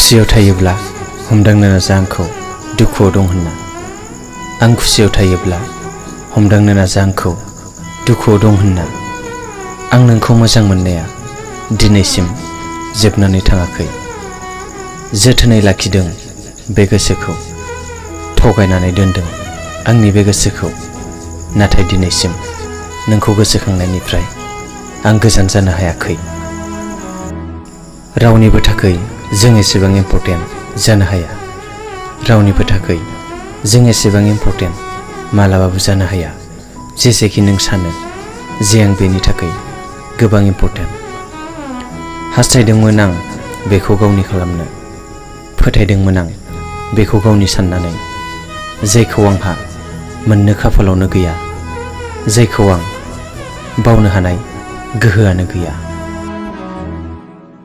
खुसियाव थायोब्ला हमदांनो नाजा आंखौ दुखुआव दं होनना। आं खुसियाव थायोब्ला हमदांनो नाजा आंखौ दुखुआव दं होनना। आं नोंखौ मोजां मोननाया दिनैसिम जोबनानै थाङाखै। जोथोनै लाखिदों बे गोसोखौ, थगायनानै दोनदों आंनि बे गोसोखौ। नाथाय दिनैसिम नोंखौ गोसोखांनायनिफ्राय आं गोजान जानो हायाखै। रावनिबो थाखाय जों एसेबां इम्पर्टेन्ट जानो हाया। रावनिबो थाखाय जों एसेबां इम्पर्टेन्ट मालाबाबो जानो हाया। जेसेखि नों सानो जे आं बेनि थाखाय गोबां इम्पर्टेन्ट। हास्थायदोंमोन आं बेखौ गावनि खालामनो, फोथायदोंमोन आं बेखौ गावनि साननानै, जायखौ आंहा मोननो खाफालावनो गैया, जायखौ आं बावनो हानाय गोहोआनो गैया।